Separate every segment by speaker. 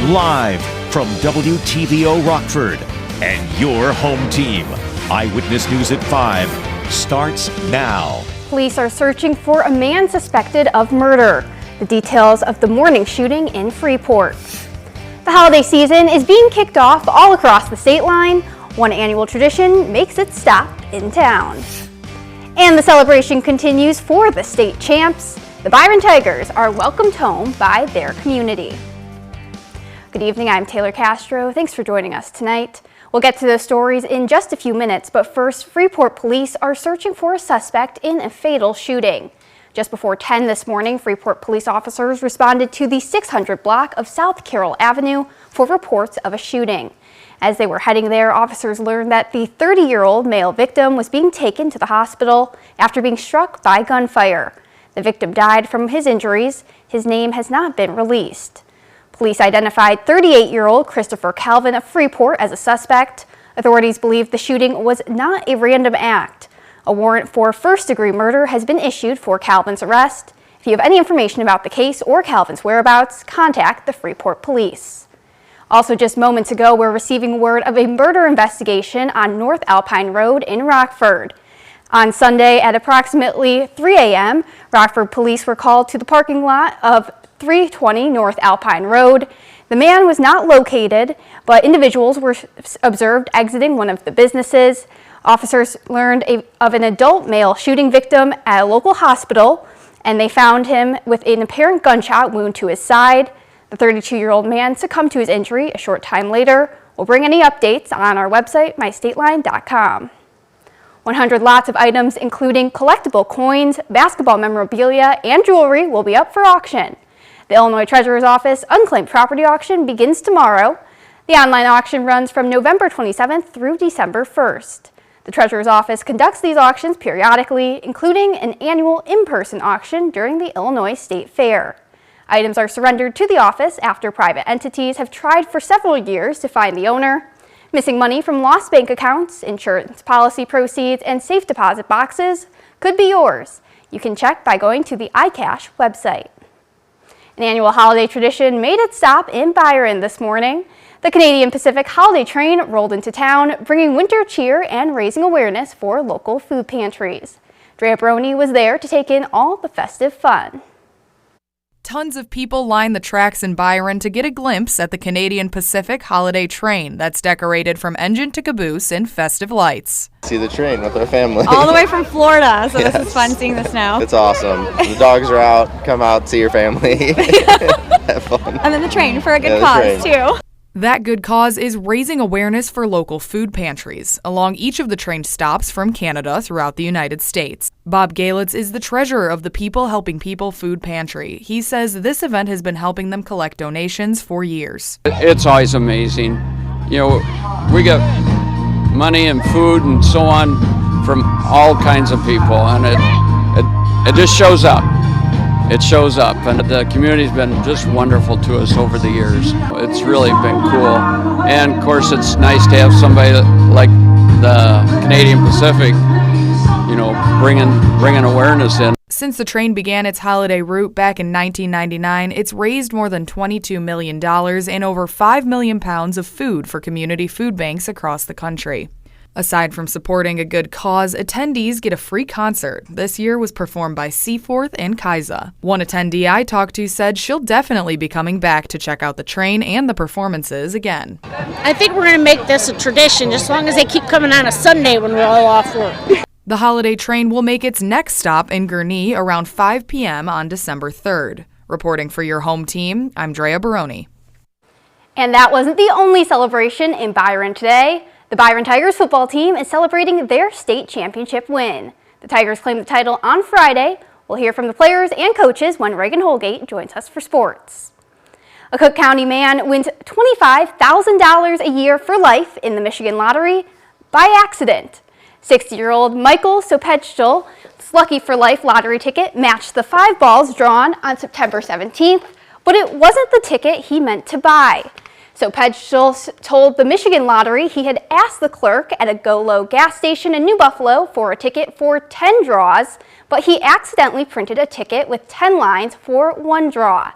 Speaker 1: Live from WTVO Rockford and your home team. Eyewitness News at 5 starts now.
Speaker 2: Police are searching for a man suspected of murder. The details of the morning shooting in Freeport. The holiday season is being kicked off all across the state line. One annual tradition makes its stop in town. And the celebration continues for the state champs. The Byron Tigers are welcomed home by their community. Good evening, I'm Taylor Castro. Thanks for joining us tonight. We'll get to those stories in just a few minutes, but first, Freeport police are searching for a suspect in a fatal shooting. Just before 10 this morning, Freeport police officers responded to the 600 block of South Carroll Avenue for reports of a shooting. As they were heading there, officers learned that the 30-year-old male victim was being taken to the hospital after being struck by gunfire. The victim died from his injuries. His name has not been released. Police identified 38-year-old Christopher Calvin of Freeport as a suspect. Authorities believe the shooting was not a random act. A warrant for first-degree murder has been issued for Calvin's arrest. If you have any information about the case or Calvin's whereabouts, contact the Freeport Police. Also, just moments ago, we're receiving word of a murder investigation on North Alpine Road in Rockford. On Sunday at approximately 3 a.m., Rockford police were called to the parking lot of 320 North Alpine Road. The man was not located, but individuals were observed exiting one of the businesses. Officers learned of an adult male shooting victim at a local hospital, and they found him with an apparent gunshot wound to his side. The 32-year-old man succumbed to his injury a short time later. We'll bring any updates on our website, mystateline.com. 100 lots of items, including collectible coins, basketball memorabilia, and jewelry, will be up for auction. The Illinois Treasurer's Office Unclaimed Property Auction begins tomorrow. The online auction runs from November 27th through December 1st. The Treasurer's Office conducts these auctions periodically, including an annual in-person auction during the Illinois State Fair. Items are surrendered to the office after private entities have tried for several years to find the owner. Missing money from lost bank accounts, insurance policy proceeds, and safe deposit boxes could be yours. You can check by going to the iCash website. An annual holiday tradition made its stop in Byron this morning. The Canadian Pacific holiday train rolled into town, bringing winter cheer and raising awareness for local food pantries. Drea Brony was there to take in all the festive fun.
Speaker 3: Tons of people line the tracks in Byron to get a glimpse at the Canadian Pacific holiday train that's decorated from engine to caboose in festive lights.
Speaker 4: See the train with our family.
Speaker 5: All the way from Florida, so
Speaker 4: Yes.
Speaker 5: This is fun seeing the snow.
Speaker 4: It's awesome. The dogs are out. Come out, see your family. Have fun.
Speaker 5: And then the train for a good cause, too.
Speaker 3: That good cause is raising awareness for local food pantries along each of the train stops from Canada throughout the United States. Bob Galitz is the treasurer of the People Helping People Food Pantry. He says this event has been helping them collect donations for years.
Speaker 6: It's always amazing. You know, we get money and food and so on from all kinds of people, and it just shows up. It shows up, and the community's been just wonderful to us over the years. It's really been cool, and of course it's nice to have somebody like the Canadian Pacific, you know, bringing awareness in.
Speaker 3: Since the train began its holiday route back in 1999, it's raised more than $22 million and over 5 million pounds of food for community food banks across the country. Aside from supporting a good cause, attendees get a free concert. This year was performed by Seaforth and Kaisa. One attendee I talked to said she'll definitely be coming back to check out the train and the performances again.
Speaker 7: I think we're going to make this a tradition, just as long as they keep coming on a Sunday when we're all off work.
Speaker 3: The holiday train will make its next stop in Gurnee around 5 p.m. on December 3rd. Reporting for your home team, I'm Drea Baroni.
Speaker 2: And that wasn't the only celebration in Byron today. The Byron Tigers football team is celebrating their state championship win. The Tigers claimed the title on Friday. We'll hear from the players and coaches when Reagan Holgate joins us for sports. A Cook County man wins $25,000 a year for life in the Michigan lottery by accident. 60-year-old Michael Sopechtel Lucky for Life lottery ticket matched the 5 balls drawn on September 17th, but it wasn't the ticket he meant to buy. So Pedschel told the Michigan Lottery he had asked the clerk at a Go-Low gas station in New Buffalo for a ticket for 10 draws, but he accidentally printed a ticket with 10 lines for 1 draw.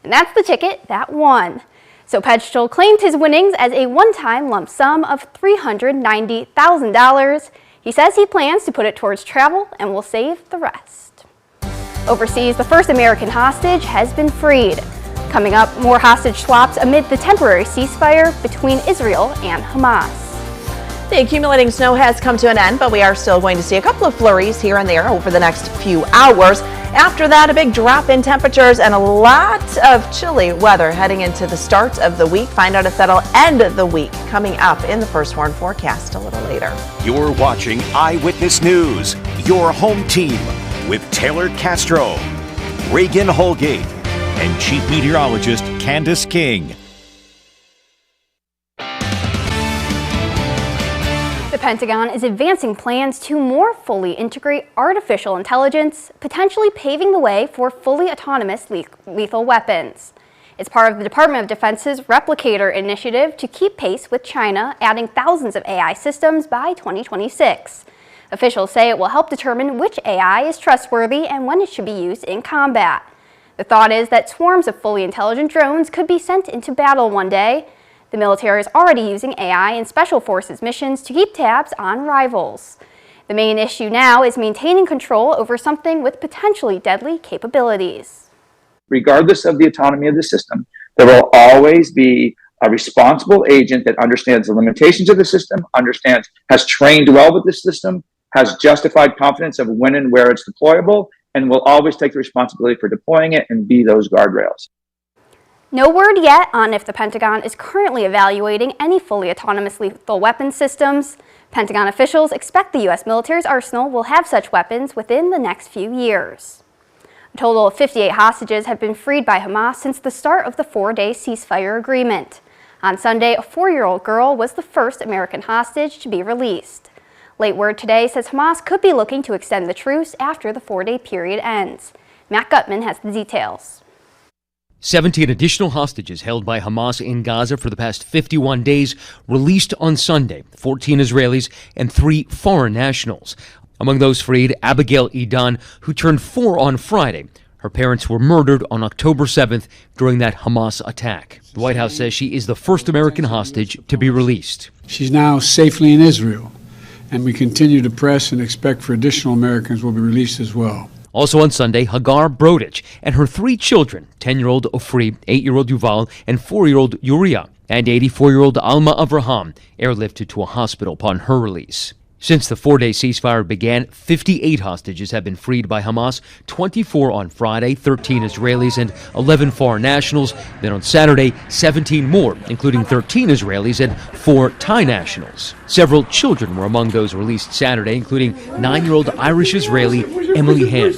Speaker 2: And that's the ticket that won. So Petchel claimed his winnings as a one-time lump sum of $390,000. He says he plans to put it towards travel and will save the rest. Overseas, the first American hostage has been freed. Coming up, more hostage swaps amid the temporary ceasefire between Israel and Hamas.
Speaker 8: The accumulating snow has come to an end, but we are still going to see a couple of flurries here and there over the next few hours. After that, a big drop in temperatures and a lot of chilly weather heading into the start of the week. Find out if that'll end the week coming up in the First Warn forecast a little later.
Speaker 1: You're watching Eyewitness News, your home team, with Taylor Castro, Reagan Holgate, and Chief Meteorologist Candace King.
Speaker 2: The Pentagon is advancing plans to more fully integrate artificial intelligence, potentially paving the way for fully autonomous lethal weapons. It's part of the Department of Defense's Replicator initiative to keep pace with China, adding thousands of AI systems by 2026. Officials say it will help determine which AI is trustworthy and when it should be used in combat. The thought is that swarms of fully intelligent drones could be sent into battle one day. The military is already using AI in Special Forces missions to keep tabs on rivals. The main issue now is maintaining control over something with potentially deadly capabilities.
Speaker 9: Regardless of the autonomy of the system, there will always be a responsible agent that understands the limitations of the system, has trained well with the system, has justified confidence of when and where it's deployable, and will always take the responsibility for deploying it and be those guardrails.
Speaker 2: No word yet on if the Pentagon is currently evaluating any fully autonomous lethal weapon systems. Pentagon officials expect the U.S. military's arsenal will have such weapons within the next few years. A total of 58 hostages have been freed by Hamas since the start of the 4-day ceasefire agreement. On Sunday, a 4-year-old girl was the first American hostage to be released. Late word today says Hamas could be looking to extend the truce after the 4-day period ends. Matt Gutman has the details.
Speaker 10: 17 additional hostages held by Hamas in Gaza for the past 51 days released on Sunday, 14 Israelis and 3 foreign nationals. Among those freed, Abigail Edan, who turned 4 on Friday. Her parents were murdered on October 7th during that Hamas attack. The White House says she is the first American hostage to be released.
Speaker 11: She's now safely in Israel, and we continue to press and expect for additional Americans will be released as well.
Speaker 10: Also on Sunday, Hagar Brodich and her 3 children, 10-year-old Ofri, 8-year-old Yuval, and 4-year-old Uriah, and 84-year-old Alma Avraham, airlifted to a hospital upon her release. Since the 4-day ceasefire began, 58 hostages have been freed by Hamas, 24 on Friday, 13 Israelis and 11 foreign nationals. Then on Saturday, 17 more, including 13 Israelis and 4 Thai nationals. Several children were among those released Saturday, including 9-year-old Irish-Israeli Emily Hand,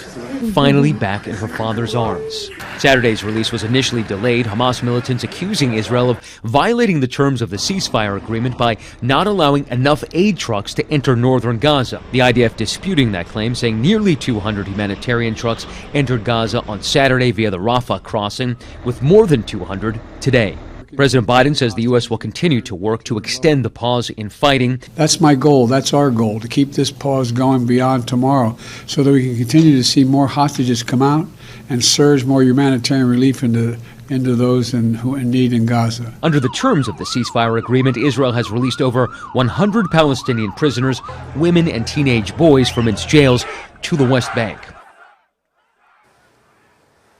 Speaker 10: finally back in her father's arms. Saturday's release was initially delayed, Hamas militants accusing Israel of violating the terms of the ceasefire agreement by not allowing enough aid trucks to enter northern Gaza. The IDF disputing that claim, saying nearly 200 humanitarian trucks entered Gaza on Saturday via the Rafah crossing, with more than 200 today. President Biden says the U.S. will continue to work to extend the pause in fighting.
Speaker 11: That's my goal. That's our goal, to keep this pause going beyond tomorrow so that we can continue to see more hostages come out and surge more humanitarian relief into those who in need in Gaza.
Speaker 10: Under the terms of the ceasefire agreement, Israel has released over 100 Palestinian prisoners, women and teenage boys from its jails to the West Bank.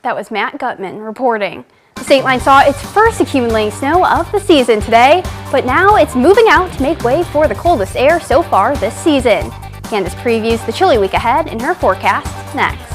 Speaker 2: That was Matt Gutman reporting. The state line saw its first accumulating snow of the season today, but now it's moving out to make way for the coldest air so far this season. Candace previews the chilly week ahead in her forecast next.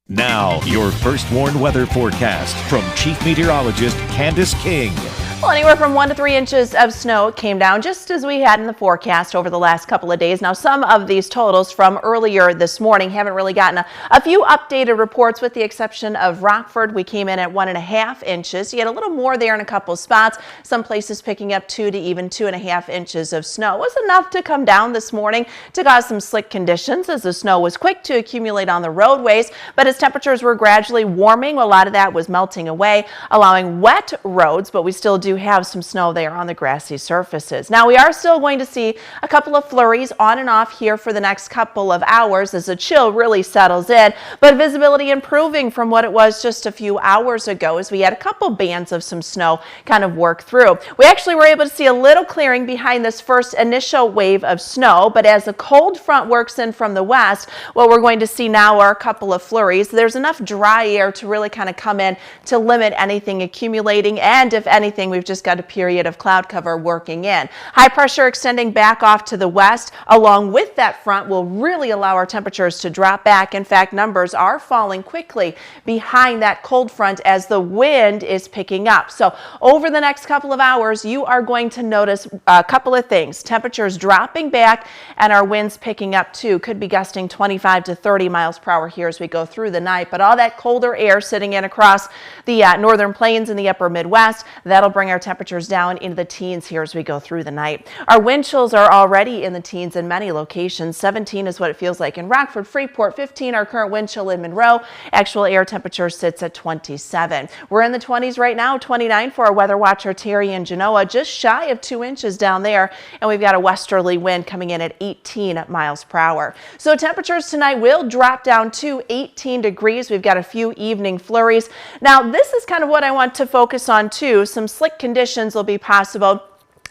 Speaker 1: Now, your First Warn weather forecast from Chief Meteorologist Candace King.
Speaker 8: Well, anywhere from 1 to 3 inches of snow came down just as we had in the forecast over the last couple of days. Now, some of these totals from earlier this morning haven't really gotten a few updated reports, with the exception of Rockford. We came in at 1.5 inches. You had a little more there in a couple spots. Some places picking up 2 to even 2.5 inches of snow. It was enough to come down this morning to cause some slick conditions as the snow was quick to accumulate on the roadways. But as temperatures were gradually warming, a lot of that was melting away, allowing wet roads, but we still do do have some snow there on the grassy surfaces. Now, we are still going to see a couple of flurries on and off here for the next couple of hours as the chill really settles in, but visibility improving from what it was just a few hours ago as we had a couple bands of some snow kind of work through. We actually were able to see a little clearing behind this first initial wave of snow, but as the cold front works in from the west, what we're going to see now are a couple of flurries. There's enough dry air to really kind of come in to limit anything accumulating, and if anything, we've just got a period of cloud cover working in. High pressure extending back off to the west along with that front will really allow our temperatures to drop back. In fact, numbers are falling quickly behind that cold front as the wind is picking up. So over the next couple of hours, you are going to notice a couple of things. Temperatures dropping back and our winds picking up too. Could be gusting 25 to 30 miles per hour here as we go through the night, but all that colder air sitting in across the northern plains and the upper Midwest, that'll bring our temperatures down into the teens here as we go through the night. Our wind chills are already in the teens in many locations. 17 is what it feels like in Rockford, Freeport. 15 our current wind chill in Monroe. Actual air temperature sits at 27. We're in the 20s right now, 29 for our weather watcher Terry in Genoa, just shy of 2 inches down there, and we've got a westerly wind coming in at 18 miles per hour. So temperatures tonight will drop down to 18 degrees. We've got a few evening flurries. Now, this is kind of what I want to focus on too. Some slick conditions will be possible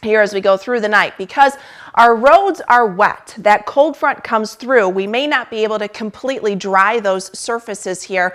Speaker 8: here as we go through the night because our roads are wet. That cold front comes through. We may not be able to completely dry those surfaces here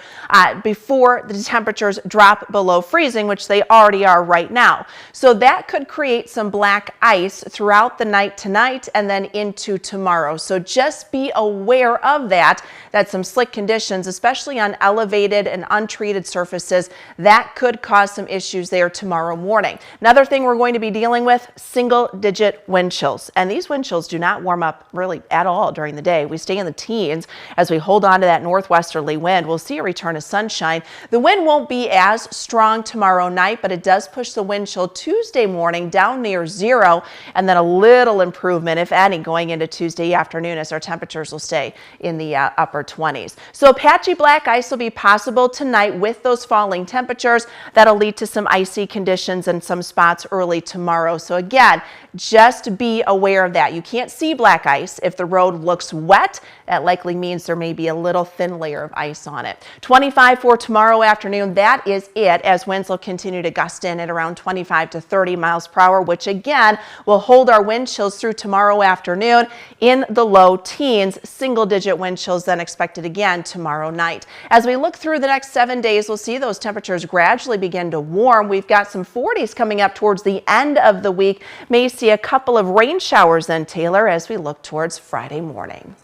Speaker 8: before the temperatures drop below freezing, which they already are right now. So that could create some black ice throughout the night tonight and then into tomorrow. So just be aware of that some slick conditions, especially on elevated and untreated surfaces, that could cause some issues there tomorrow morning. Another thing we're going to be dealing with, single-digit wind chills. And these wind chills do not warm up really at all during the day. We stay in the teens as we hold on to that northwesterly wind. We'll see a return of sunshine. The wind won't be as strong tomorrow night, but it does push the wind chill Tuesday morning down near zero, and then a little improvement, if any, going into Tuesday afternoon as our temperatures will stay in the upper 20s. So patchy black ice will be possible tonight with those falling temperatures. That'll lead to some icy conditions in some spots early tomorrow. So again, just be aware of that. You can't see black ice. If the road looks wet, that likely means there may be a little thin layer of ice on it. 25 for tomorrow afternoon. That is it, as winds will continue to gust in at around 25 to 30 miles per hour, which again will hold our wind chills through tomorrow afternoon in the low teens. Single-digit wind chills then expected again tomorrow night. As we look through the next 7 days, we'll see those temperatures gradually begin to warm. We've got some 40s coming up towards the end of the week. May see a couple of rain showers then, Taylor, as we look towards Friday morning.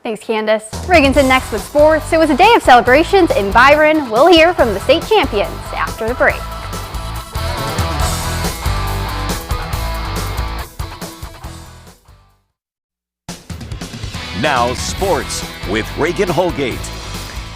Speaker 2: Thanks, Candace. Reagan's in next with sports. It was a day of celebrations in Byron. We'll hear from the state champions after the break.
Speaker 1: Now sports with Reagan Holgate.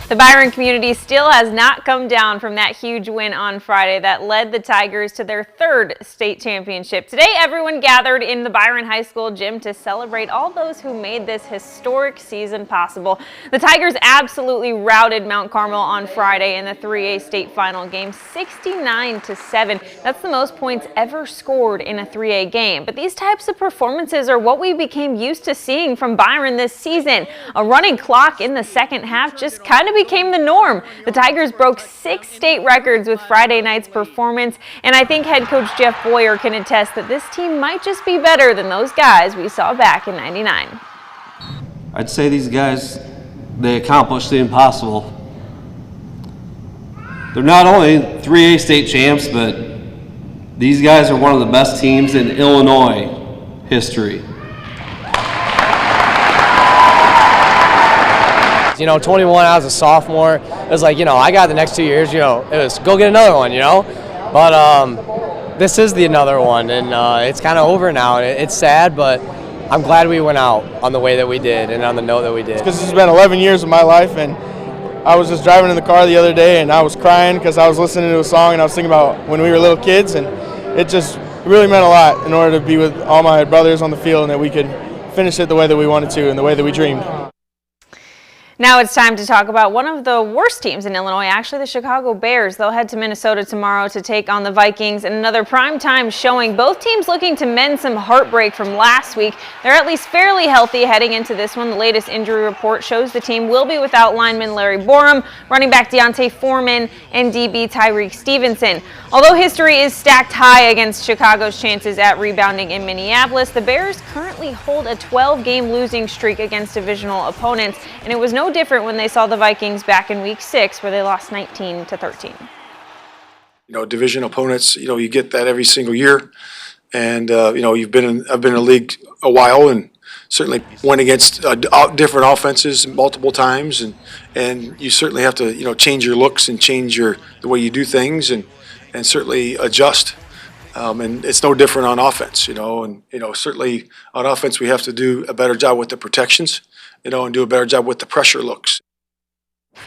Speaker 5: The Byron community still has not come down from that huge win on Friday that led the Tigers to their third state championship. Today, everyone gathered in the Byron High School gym to celebrate all those who made this historic season possible. The Tigers absolutely routed Mount Carmel on Friday in the 3A state final game, 69-7. That's the most points ever scored in a 3A game. But these types of performances are what we became used to seeing from Byron this season. A running clock in the second half just kind of became the norm. The Tigers broke 6 state records with Friday night's performance, and I think head coach Jeff Boyer can attest that this team might just be better than those guys we saw back in '99.
Speaker 12: I'd say these guys, they accomplished the impossible. They're not only 3A state champs, but these guys are one of the best teams in Illinois history.
Speaker 13: You know, 21, I was a sophomore. It was like, I got the next 2 years, it was go get another one, But this is the another one, and it's kind of over now. It's sad, but I'm glad we went out on the way that we did and on the note that we did.
Speaker 14: Because this has been 11 years of my life, and I was just driving in the car the other day, and I was crying because I was listening to a song, and I was thinking about when we were little kids, and it just really meant a lot in order to be with all my brothers on the field and that we could finish it the way that we wanted to and the way that we dreamed.
Speaker 5: Now it's time to talk about one of the worst teams in Illinois, actually the Chicago Bears. They'll head to Minnesota tomorrow to take on the Vikings in another primetime showing. Both teams looking to mend some heartbreak from last week. They're at least fairly healthy heading into this one. The latest injury report shows the team will be without lineman Larry Borum, running back Deontay Foreman, and DB Tyreek Stevenson. Although history is stacked high against Chicago's chances at rebounding in Minneapolis, the Bears currently hold a 12-game losing streak against divisional opponents, and it was no different when they saw the Vikings back in week 6 where they lost 19-13.
Speaker 15: Division opponents, you get that every single year. And, I've been in the league a while and certainly went against different offenses multiple times. And you certainly have to, change your looks and change the way you do things and certainly adjust. And it's no different on offense, and, certainly on offense we have to do a better job with the protections, and do a better job with the pressure looks.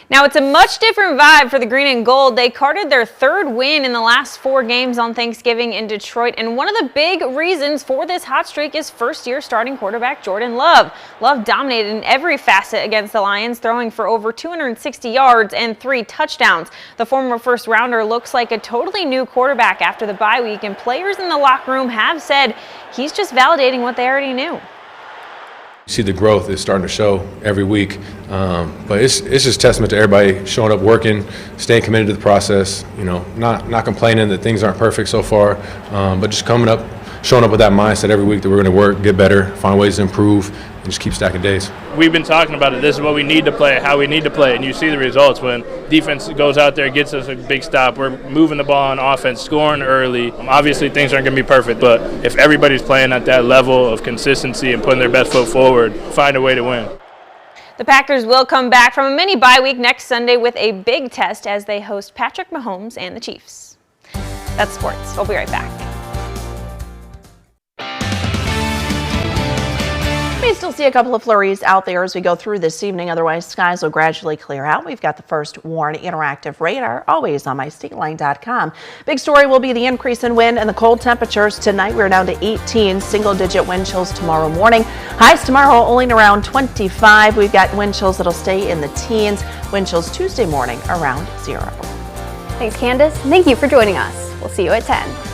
Speaker 5: Now it's a much different vibe for the green and gold. They carded their 3rd win in the last 4 games on Thanksgiving in Detroit, and one of the big reasons for this hot streak is first-year starting quarterback Jordan Love. Love dominated in every facet against the Lions, throwing for over 260 yards and 3 touchdowns. The former first-rounder looks like a totally new quarterback after the bye week, and players in the locker room have said he's just validating what they already knew.
Speaker 16: You see the growth is starting to show every week, but it's just testament to everybody showing up, working, staying committed to the process. Not complaining that things aren't perfect so far, but just coming up, showing up with that mindset every week that we're going to work, get better, find ways to improve, and just keep stacking days.
Speaker 17: We've been talking about it. This is what we need to play, how we need to play, and you see the results when defense goes out there, gets us a big stop. We're moving the ball on offense, scoring early. Obviously, things aren't going to be perfect, but if everybody's playing at that level of consistency and putting their best foot forward, find a way to win.
Speaker 5: The Packers will come back from a mini bye week next Sunday with a big test as they host Patrick Mahomes and the Chiefs. That's sports. We'll be right back.
Speaker 8: We still see a couple of flurries out there as we go through this evening. Otherwise, skies will gradually clear out. We've got the first warn interactive radar always on mystateline.com. Big story will be the increase in wind and the cold temperatures. Tonight, we're down to 18 single-digit wind chills tomorrow morning. Highs tomorrow only around 25. We've got wind chills that'll stay in the teens. Wind chills Tuesday morning around 0.
Speaker 2: Thanks, Candace. Thank you for joining us. We'll see you at 10.